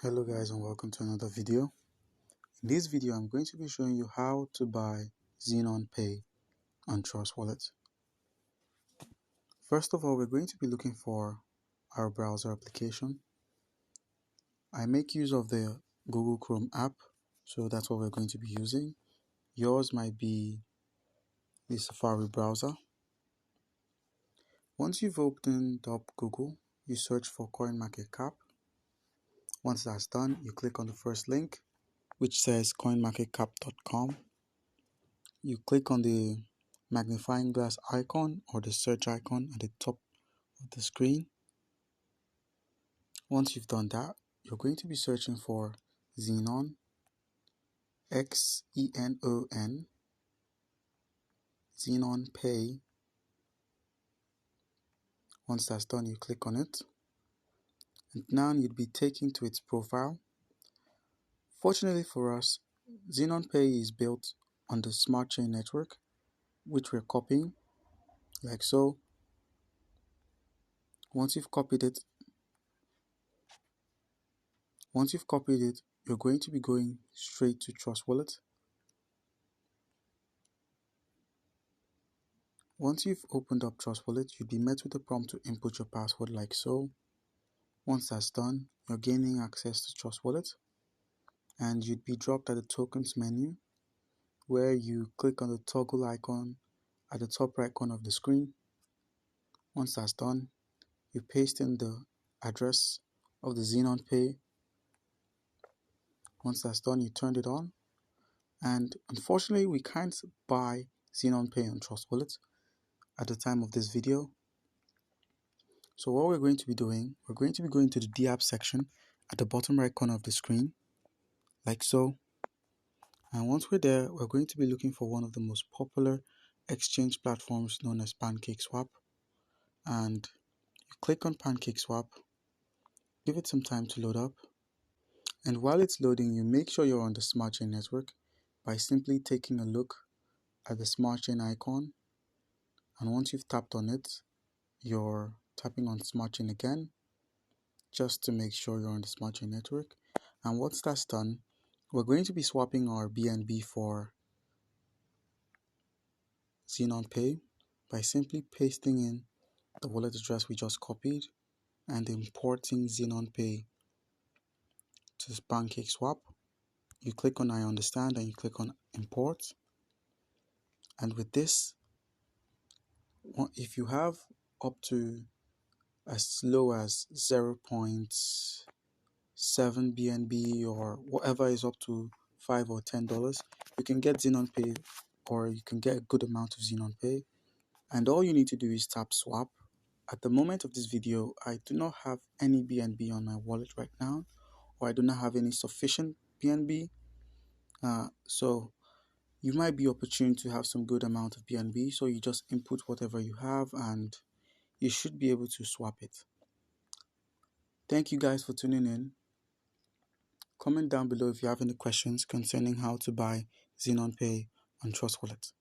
Hello guys, and welcome to another video. In this video I'm going to be showing you how to buy Xenon Pay on Trust Wallet. First of all, we're going to be looking for our browser application. I make use of the Google Chrome app, so that's what we're going to be using. Yours might be the Safari browser. Once you've opened up Google, you search for CoinMarketCap. Once that's done, you click on the first link, which says coinmarketcap.com. You click on the magnifying glass icon or the search icon at the top of the screen. Once you've done that, you're going to be searching for Xenon, XENON, Xenon Pay. Once that's done, you click on it, and now you'd be taken to its profile. Fortunately for us, Xenon Pay is built on the smart chain network, which we're copying, like so. Once you've copied it, you're going to be going straight to Trust Wallet. Once you've opened up Trust Wallet, you'll be met with a prompt to input your password like so. Once that's done, you're gaining access to Trust Wallet, and you'd be dropped at the tokens menu, where you click on the toggle icon at the top right corner of the screen. Once that's done, you paste in the address of the Xenon Pay. Once that's done, you turn it on, and unfortunately we can't buy Xenon Pay on Trust Wallet at the time of this video. So what we're going to be doing, we're going to be going to the DApp section at the bottom right corner of the screen, like so. And once we're there, we're going to be looking for one of the most popular exchange platforms known as PancakeSwap. And you click on PancakeSwap, give it some time to load up. And while it's loading, you make sure you're on the smart chain network by simply taking a look at the smart chain icon. And once you've tapped on it, you're tapping on smart chain again, just to make sure you're on the smart chain network. And once that's done, we're going to be swapping our BNB for Xenon Pay by simply pasting in the wallet address we just copied and importing Xenon Pay to this PancakeSwap. You click on I understand and you click on import. And with this, if you have up to as low as 0.7 BNB or whatever is up to $5 or $10, you can get Xenon Pay, or you can get a good amount of Xenon Pay. And all you need to do is tap swap. At the moment of this video, I do not have any BNB on my wallet right now, or I do not have any sufficient BNB. So you might be opportune to have some good amount of BNB. So you just input whatever you have and you should be able to swap it. Thank you guys for tuning in. Comment down below if you have any questions concerning how to buy Xenon Pay on Trust Wallet.